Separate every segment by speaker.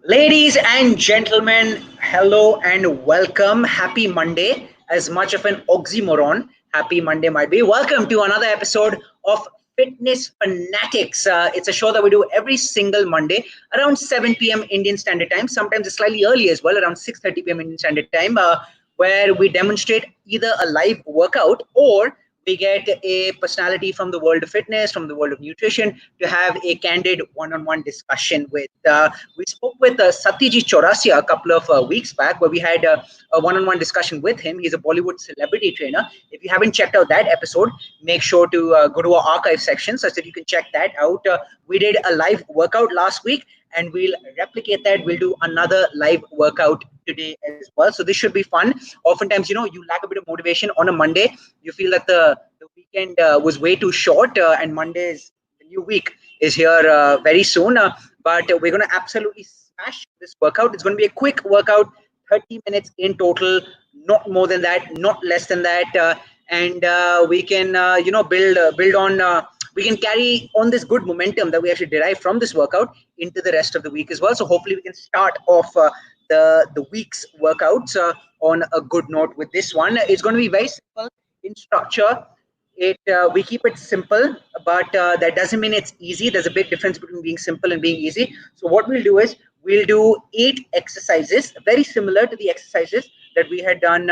Speaker 1: Ladies and gentlemen, hello and welcome. Happy Monday. As much of an oxymoron, happy Monday might be. Welcome to another episode of Fitness Fanatics. It's a show that we do every single Monday around 7 p.m. Indian Standard Time. Sometimes it's slightly early as well, around 6:30 p.m. Indian Standard Time, where we demonstrate either a live workout or we get a personality from the world of fitness, from the world of nutrition, to have a candid one-on-one discussion with. We spoke with Satyajit Chaurasia a couple of weeks back, where we had a one-on-one discussion with him. He's a Bollywood celebrity trainer. If you haven't checked out that episode, make sure to go to our archive section such that you can check that out. We did a live workout last week, and we'll replicate that. We'll do another live workout today as well. So this should be fun. Oftentimes, you lack a bit of motivation on a Monday. You feel that the weekend was way too short, and Monday's the new week is here very soon. But we're going to absolutely smash this workout. It's going to be a quick workout, 30 minutes in total, not more than that, not less than that. And we can, build on. We can carry on this good momentum that we actually derive from this workout into the rest of the week as well. So hopefully we can start off the week's workouts on a good note with this one. It's going to be very simple in structure. It We keep it simple, but that doesn't mean it's easy. There's a big difference between being simple and being easy. So what we'll do is we'll do 8 exercises, very similar to the exercises that we had done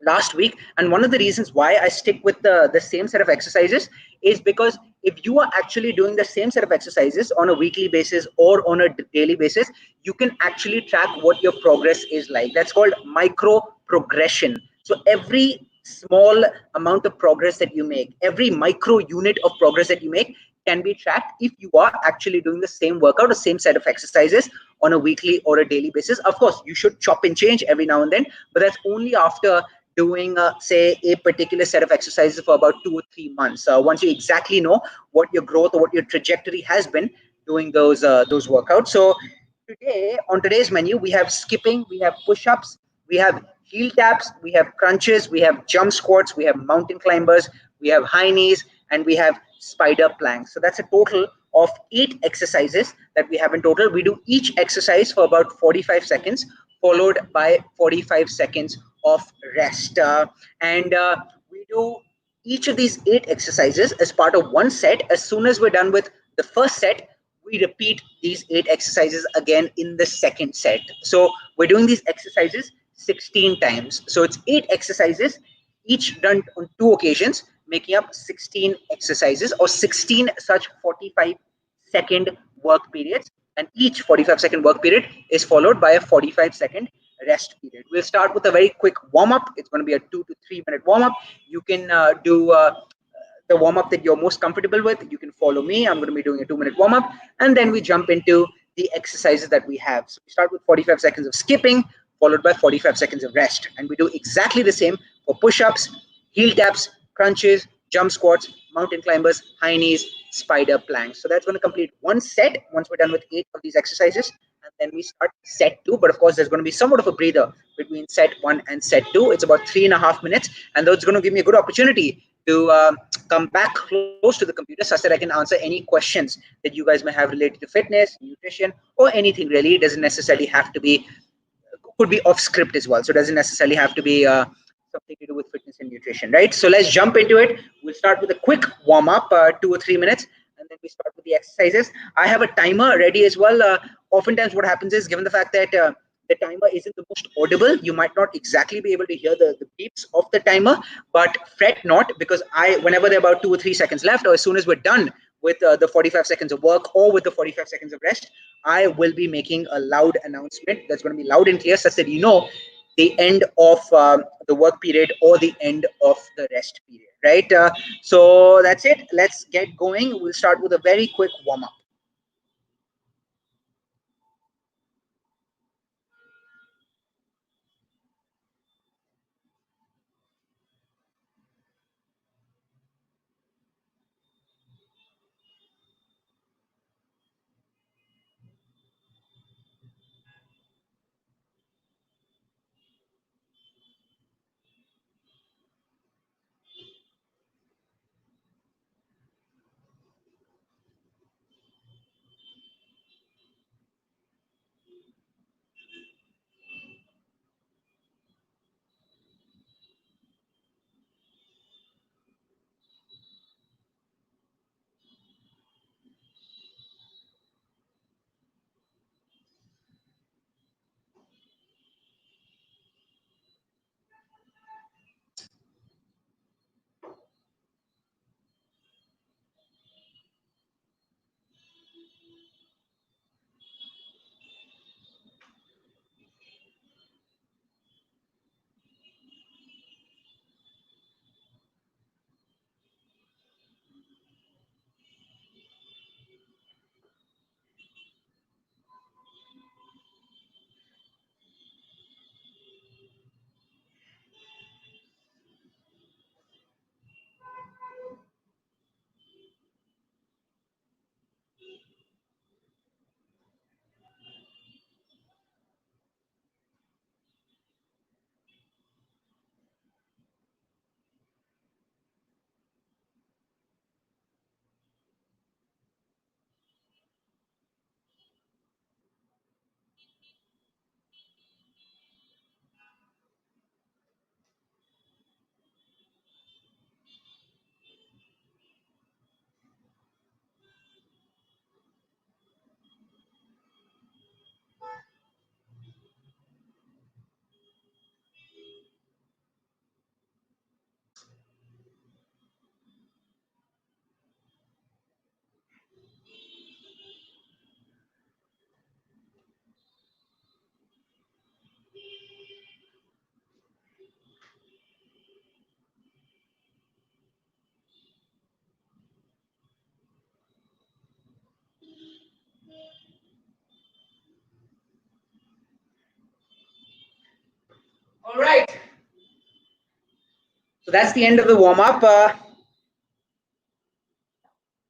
Speaker 1: last week. And one of the reasons why I stick with the same set of exercises is because if you are actually doing the same set of exercises on a weekly basis or on a daily basis, you can actually track what your progress is like. That's called micro progression. So every small amount of progress that you make, every micro unit of progress that you make can be tracked if you are actually doing the same workout or same set of exercises on a weekly or a daily basis. Of course, you should chop and change every now and then, but that's only after doing, say, a particular set of exercises for about 2 or 3 months. Once you exactly know what your growth or what your trajectory has been doing those workouts. So on today's menu, we have skipping, we have push-ups, we have heel taps, we have crunches, we have jump squats, we have mountain climbers, we have high knees, and we have spider planks. So that's a total of 8 exercises that we have in total. We do each exercise for about 45 seconds, followed by 45 seconds of rest. And we do each of these 8 exercises as part of one set. As soon as we're done with the first set, we repeat these 8 exercises again in the second set. So we're doing these exercises 16 times. So it's 8 exercises, each done on 2 occasions, making up 16 exercises or 16 such 45-second work periods. And each 45-second work period is followed by a 45-second rest period. We'll start with a very quick warm up. It's going to be a 2 to 3 minute warm up. You can do the warm up that you're most comfortable with. You can follow me. I'm going to be doing a 2 minute warm up, and then we jump into the exercises that we have. So we start with 45 seconds of skipping, followed by 45 seconds of rest. And we do exactly the same for push ups, heel taps, crunches, jump squats, mountain climbers, high knees, spider planks. So that's going to complete one set once we're done with 8 of these exercises. And then we start set two. But of course, there's going to be somewhat of a breather between set one and set two. It's about 3.5 minutes. And that's going to give me a good opportunity to come back close to the computer such that I can answer any questions that you guys may have related to fitness, nutrition, or anything really. It doesn't necessarily have to be, could be off script as well. So it doesn't necessarily have to be something to do with fitness and nutrition, right? So let's jump into it. We'll start with a quick warm up, 2 or 3 minutes, and then we start with the exercises. I have a timer ready as well. Oftentimes, what happens is, given the fact that the timer isn't the most audible, you might not exactly be able to hear the beeps of the timer, but fret not, because whenever there are about 2 or 3 seconds left, or as soon as we're done with the 45 seconds of work or with the 45 seconds of rest, I will be making a loud announcement that's going to be loud and clear such that you know the end of the work period or the end of the rest period, right? So that's it. Let's get going. We'll start with a very quick warm up. All right. So that's the end of the warm up.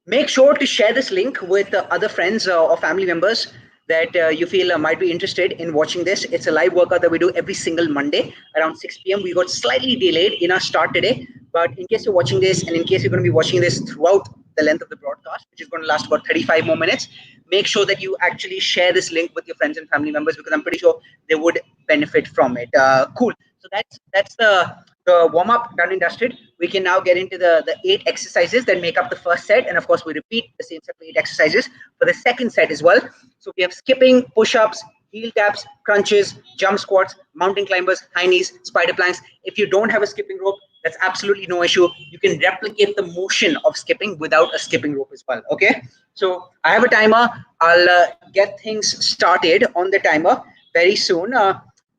Speaker 1: Make sure to share this link with other friends or family members that you feel might be interested in watching this. It's a live workout that we do every single Monday around 6 p.m. We got slightly delayed in our start today, but in case you're watching this and in case you're going to be watching this throughout the length of the broadcast, which is going to last about 35 more minutes, make sure that you actually share this link with your friends and family members because I'm pretty sure they would benefit from it. Cool. So that's the warm up done and dusted. We can now get into the 8 exercises that make up the first set. And of course, we repeat the same set of 8 exercises for the second set as well. So we have skipping, push ups, heel taps, crunches, jump squats, mountain climbers, high knees, spider planks. If you don't have a skipping rope, that's absolutely no issue. You can replicate the motion of skipping without a skipping rope as well. Okay. So I have a timer. I'll get things started on the timer very soon.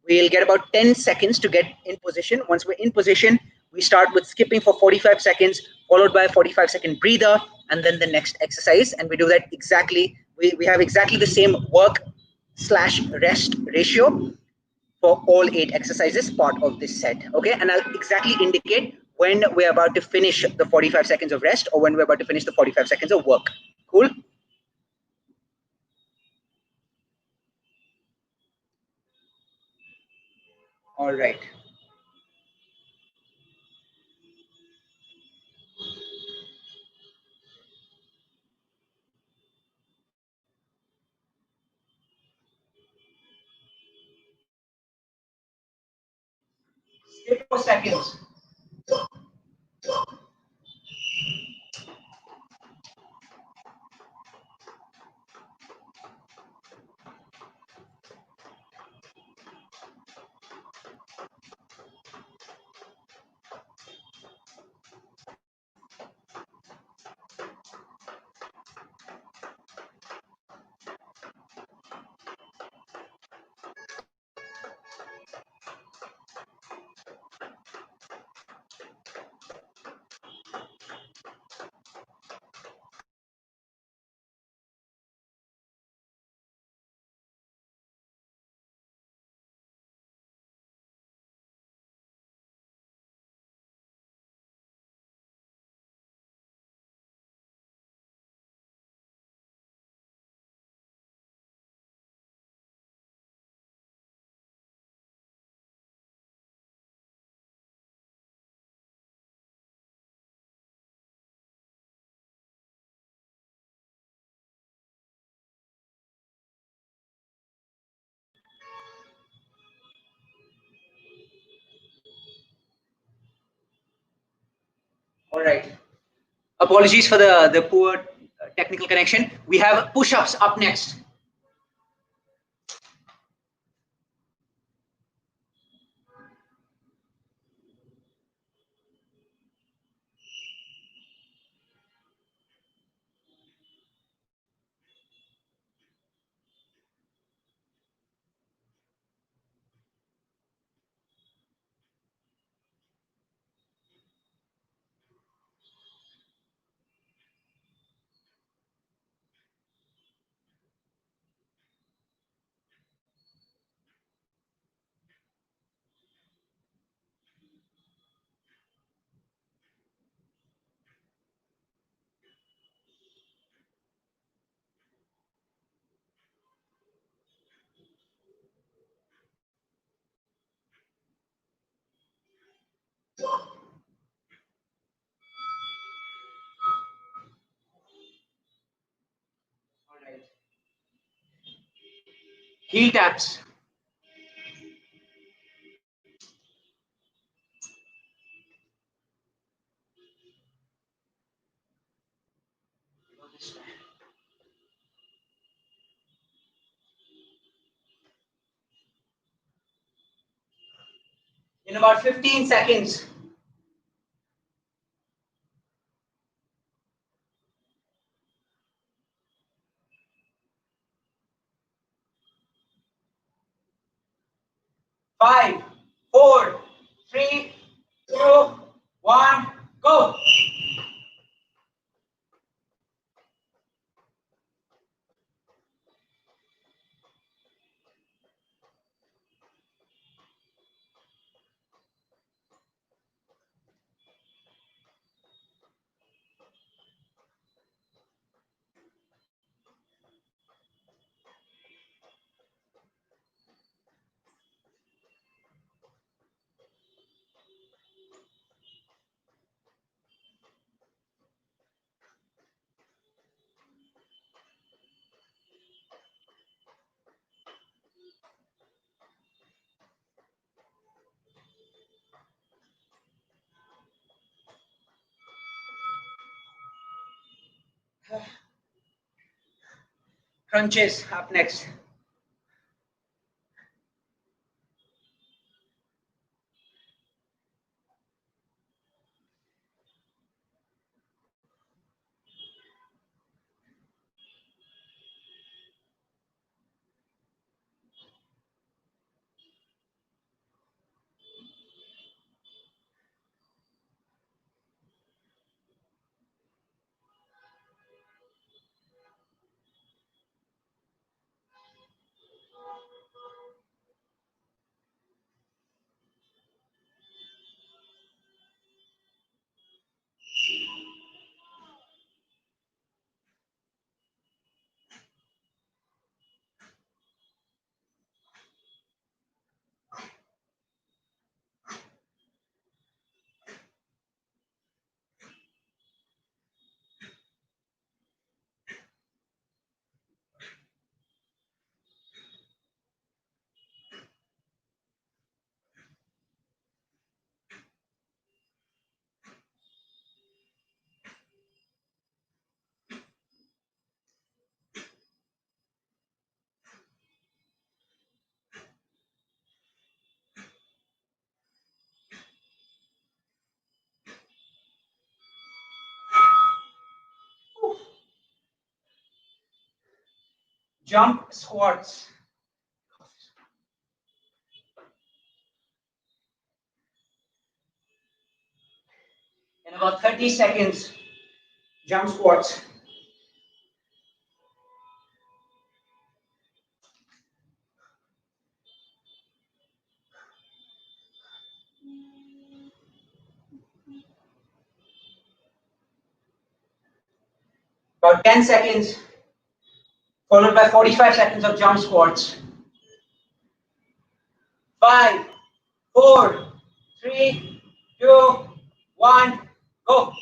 Speaker 1: We'll get about 10 seconds to get in position. Once we're in position, we start with skipping for 45 seconds, followed by a 45-second breather, and then the next exercise. And we do that exactly, we have exactly the same work slash rest ratio for all 8 exercises part of this set. Okay, and I'll exactly indicate when we're about to finish the 45 seconds of rest or when we're about to finish the 45 seconds of work. Cool? All right. Skip 4 seconds. All right. Apologies for the poor technical connection. We have push-ups up next. Heel taps. In about 15 seconds. 5, 4, 3, 2, 1, go. Crunches up next. Jump squats. In about 30 seconds, jump squats. About 10 seconds, followed by 45 seconds of jump squats. 5, 4, 3, 2, 1, go.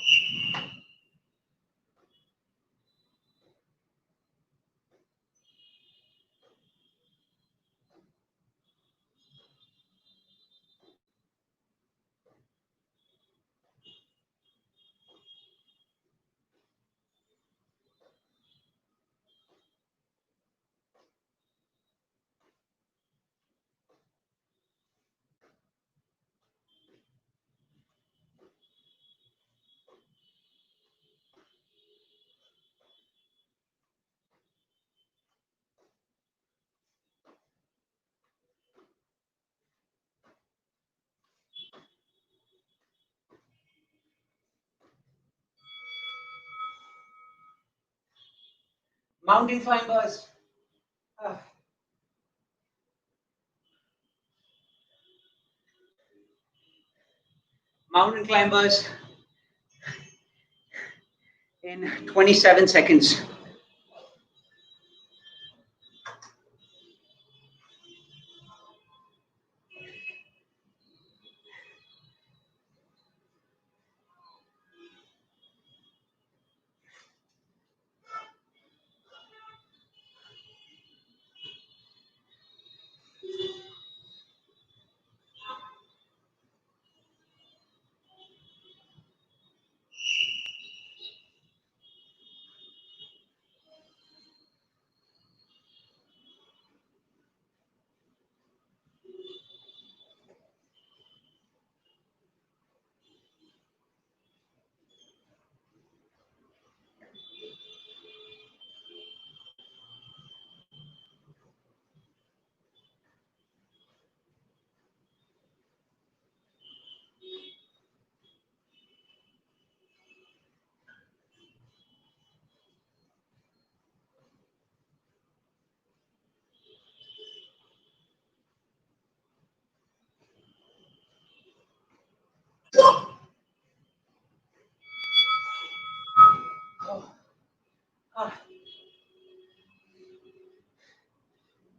Speaker 1: Mountain climbers. Mountain climbers in 27 seconds.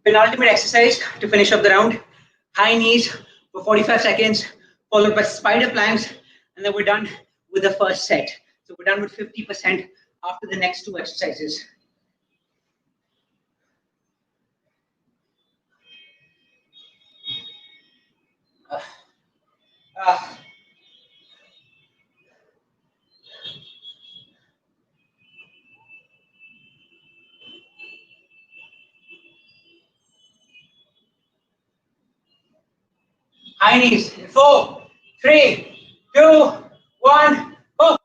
Speaker 1: penultimate exercise to finish up the round. High knees for 45 seconds, followed by spider planks, and then we're done with the first set. So we're done with 50% after the next two exercises. High knees in 4, 3, 2, 1, go.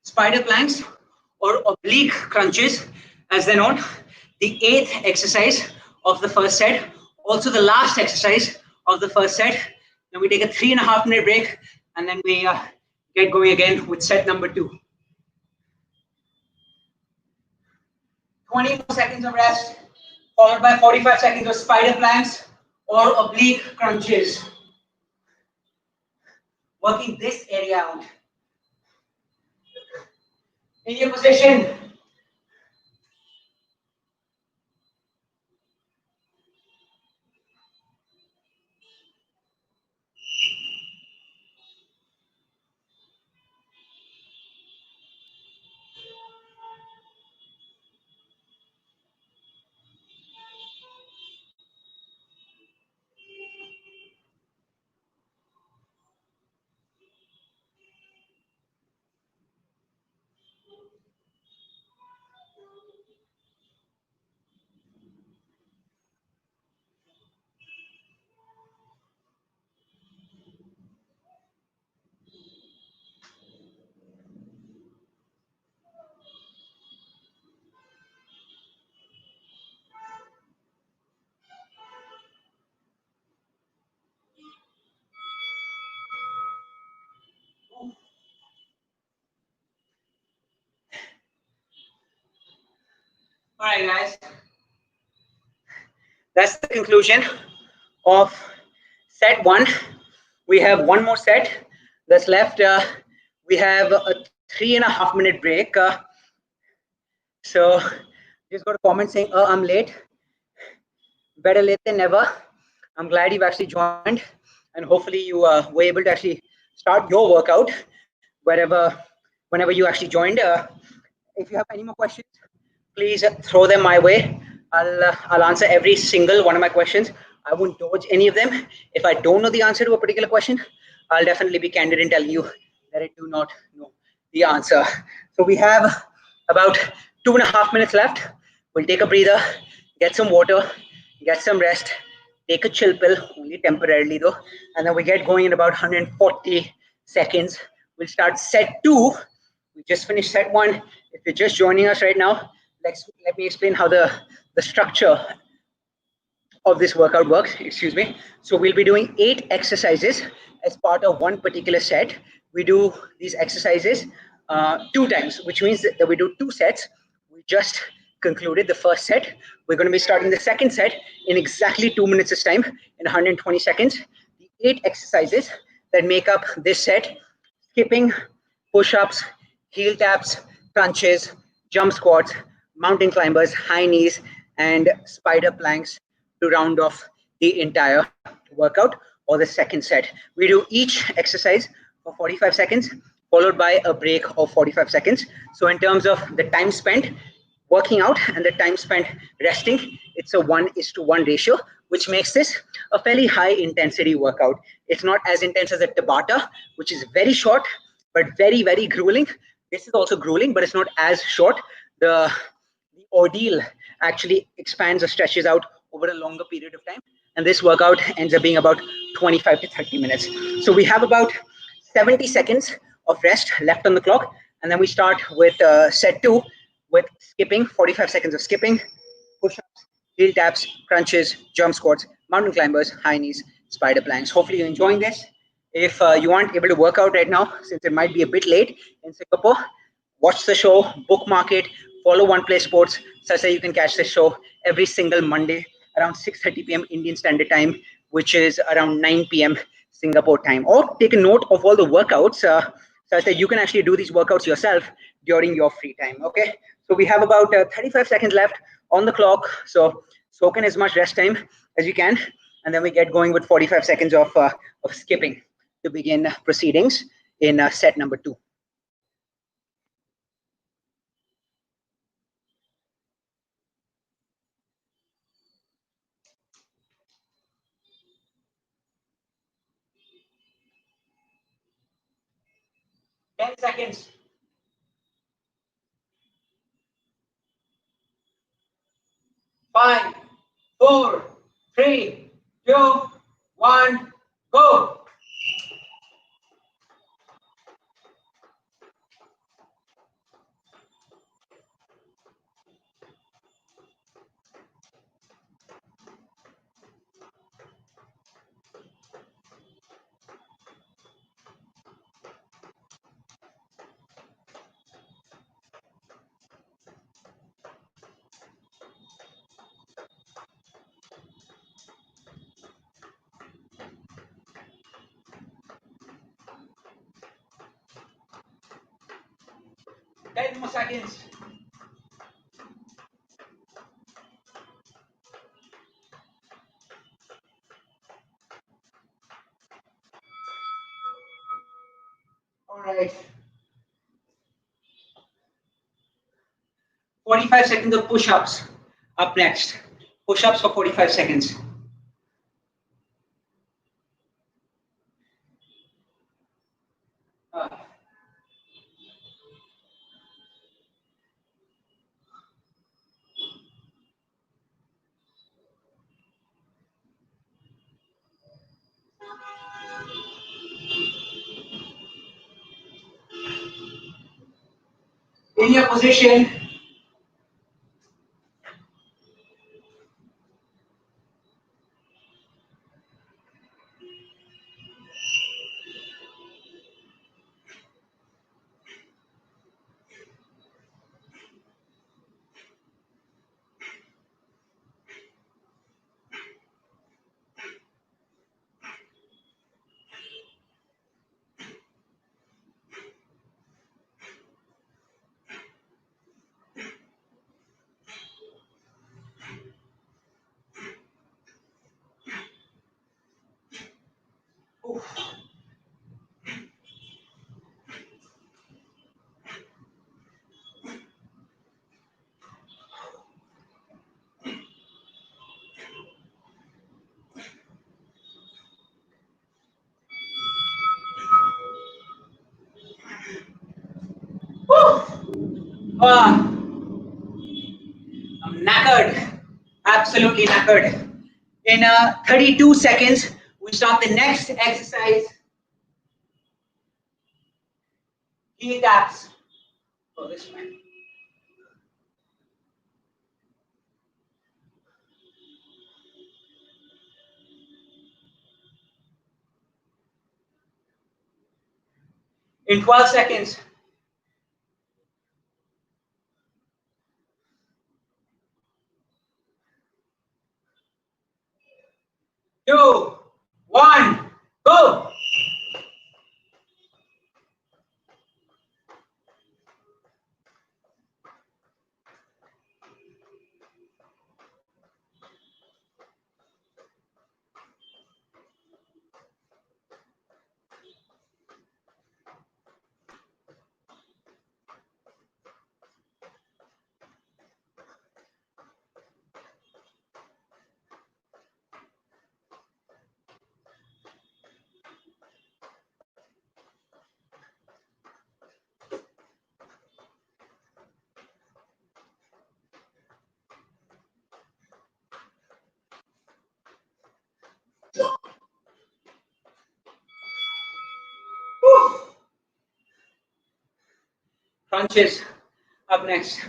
Speaker 1: Spider planks or oblique crunches, as they're known, the eighth exercise of the first set, also the last exercise of the first set. Then we take a 3.5 minute break, and then we get going again with set number 2. 20 more seconds of rest, followed by 45 seconds of spider planks or oblique crunches. Working this area out. In your position. All right, guys. That's the conclusion of set 1. We have one more set that's left. We have a 3.5 minute break. So just got a comment saying, I'm late. Better late than never. I'm glad you've actually joined, and hopefully you were able to actually start your workout whenever you actually joined. If you have any more questions, please throw them my way. I'll answer every single one of my questions. I won't dodge any of them. If I don't know the answer to a particular question, I'll definitely be candid in telling you that I do not know the answer. So we have about 2.5 minutes left. We'll take a breather, get some water, get some rest, take a chill pill, only temporarily though, and then we get going in about 140 seconds. We'll start set 2. We just finished set 1. If you're just joining us right now, let me explain how the structure of this workout works. Excuse me. So we'll be doing 8 exercises as part of one particular set. We do these exercises 2 times, which means that we do 2 sets. We just concluded the first set. We're going to be starting the second set in exactly 2 minutes time, in 120 seconds. The 8 exercises that make up this set: skipping, push-ups, heel taps, crunches, jump squats, mountain climbers, high knees, and spider planks to round off the entire workout, or the second set. We do each exercise for 45 seconds, followed by a break of 45 seconds. So in terms of the time spent working out and the time spent resting, it's a 1:1 ratio, which makes this a fairly high intensity workout. It's not as intense as a Tabata, which is very short, but very, very grueling. This is also grueling, but it's not as short. the ordeal actually expands or stretches out over a longer period of time. And this workout ends up being about 25 to 30 minutes. So we have about 70 seconds of rest left on the clock. And then we start with set two with skipping, 45 seconds of skipping, push-ups, heel taps, crunches, jump squats, mountain climbers, high knees, spider planks. Hopefully you're enjoying this. If you aren't able to work out right now, since it might be a bit late in Singapore, watch the show, bookmark it, follow One Play Sports, such that you can catch the show every single Monday around 6:30 p.m. Indian Standard Time, which is around 9 p.m. Singapore time. Or take a note of all the workouts, such that you can actually do these workouts yourself during your free time. Okay, so we have about 35 seconds left on the clock. So soak in as much rest time as you can, and then we get going with 45 seconds of skipping to begin proceedings in set number two. Ten seconds. 5, 4, 3, 2, 1, go. Ten more seconds. All right. 45 seconds of push-ups up next. Push-ups for 45 seconds. Uh, in your position. Oof. Ah, I'm knackered. Absolutely knackered. In 32 seconds, we start the next exercise. Heel taps. Oh, this man. In 12 seconds. 2, 1, go. Crunches up next.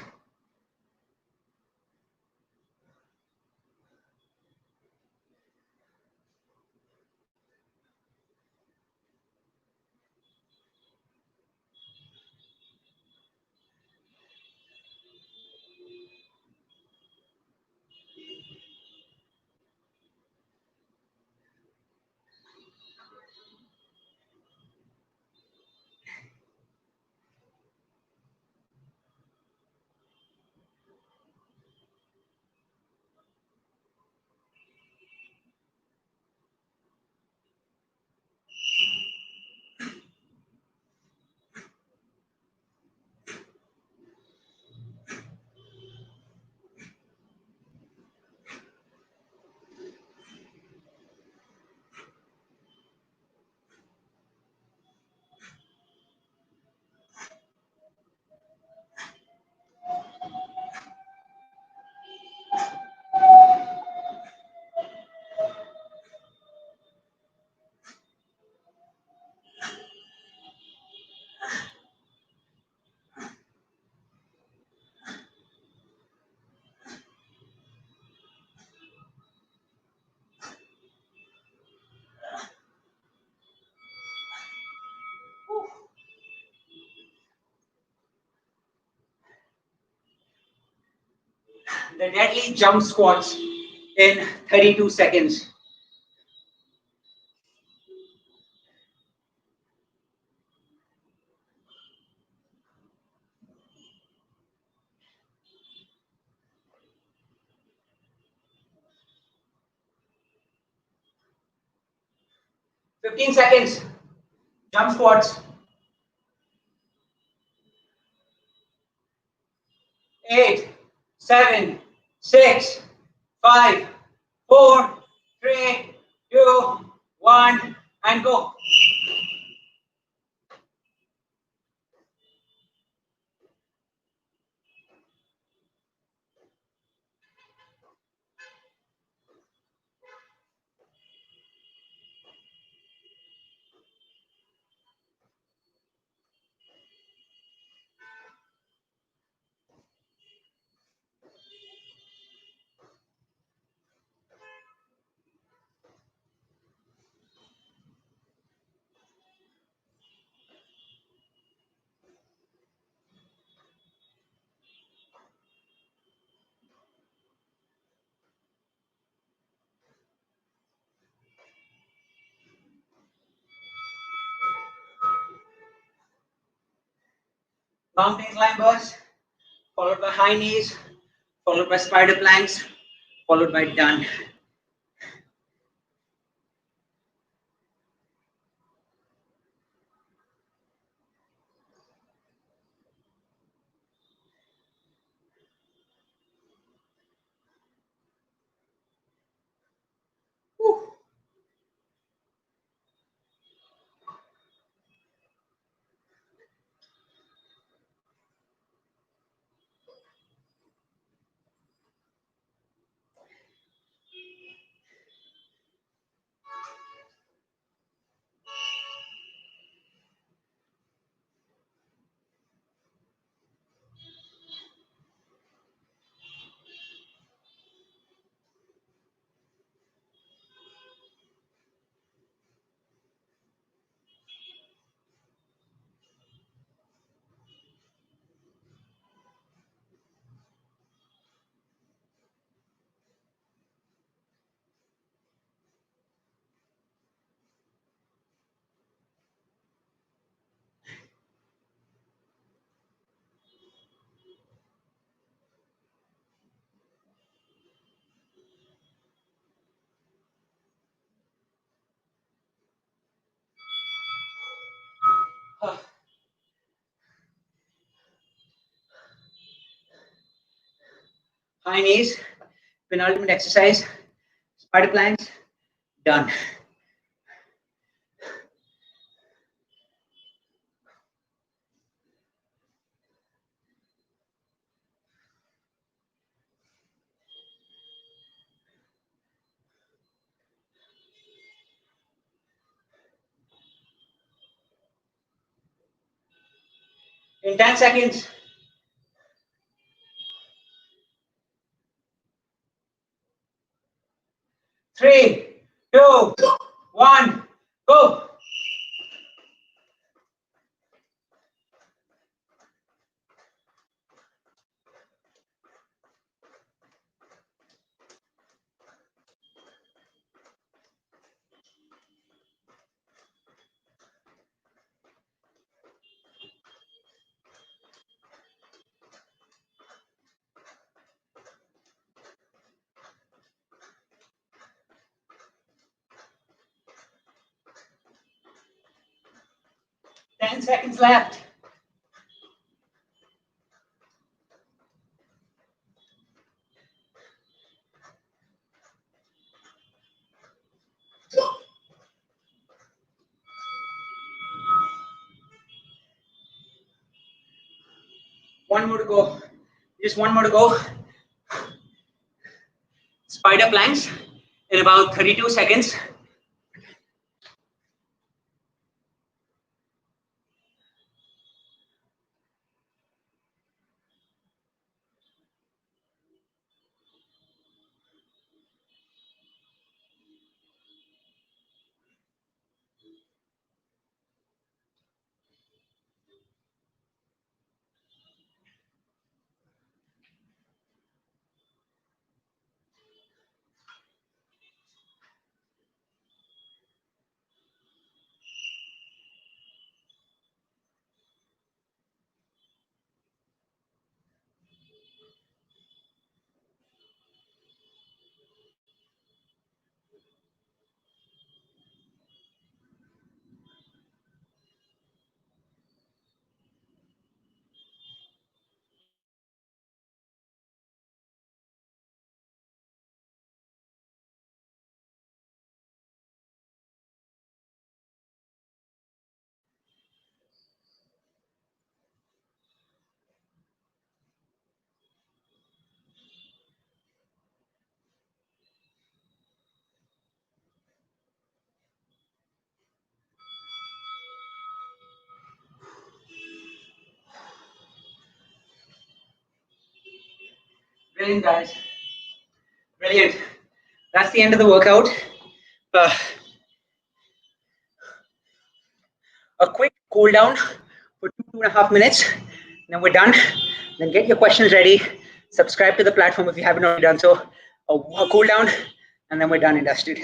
Speaker 1: 'The deadly jump squats in 32 seconds. 15 seconds. Jump squats. 8, 7, 6, 5, 4, 3, 2, 1, and go. Mountain climbers, followed by high knees, followed by spider planks, followed by done. Whew. High knees, penultimate exercise, spider planks, done. In 10 seconds. 3, 2, 1, go. 10 seconds left. One more to go. Just one more to go. Spider planks in about 32 seconds. Brilliant, guys. Brilliant. That's the end of the workout. Uh, a quick cool down for 2.5 minutes, and then we're done. Then get your questions ready. Subscribe to the platform if you haven't already done so. A cool down, and then we're done and dusted.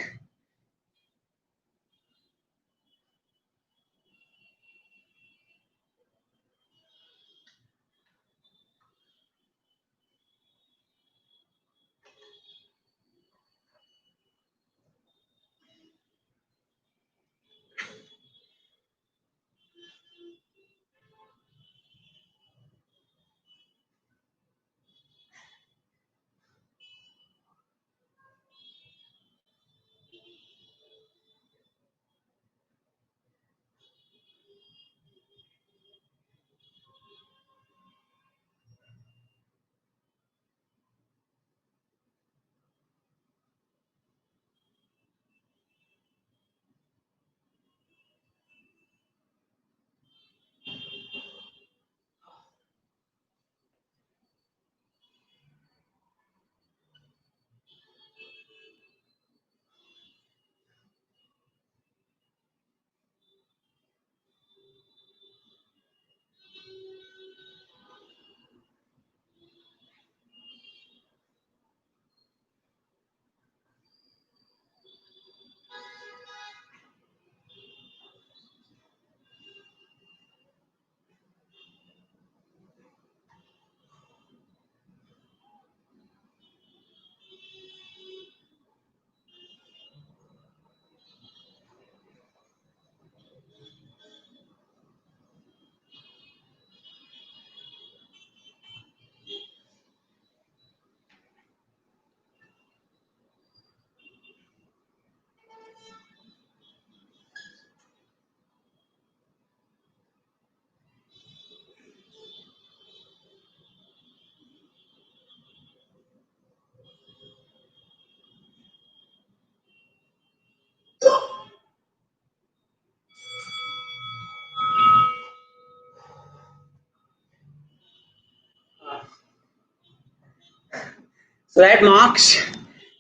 Speaker 1: So that marks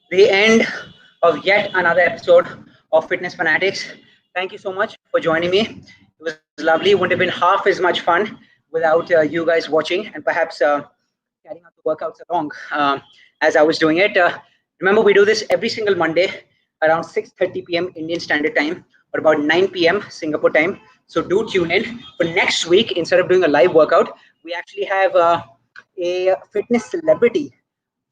Speaker 1: the end of yet another episode of Fitness Fanatics. Thank you so much for joining me. It was lovely. Wouldn't have been half as much fun without you guys watching and perhaps carrying out the workouts along as I was doing it. Remember, we do this every single Monday around 6:30 p.m. Indian Standard Time or about 9 p.m. Singapore time. So do tune in. For next week, instead of doing a live workout, we actually have a fitness celebrity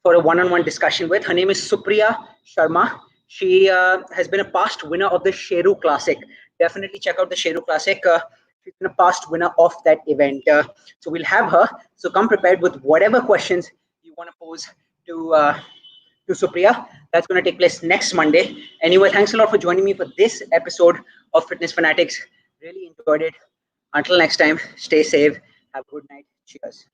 Speaker 1: for a one-on-one discussion with. Her name is Supriya Sharma. She has been a past winner of the Sheru Classic. Definitely check out the Sheru Classic. She's been a past winner of that event. So we'll have her. So come prepared with whatever questions you want to pose to Supriya. That's going to take place next Monday. Anyway, thanks a lot for joining me for this episode of Fitness Fanatics. Really enjoyed it. Until next time, stay safe. Have a good night. Cheers.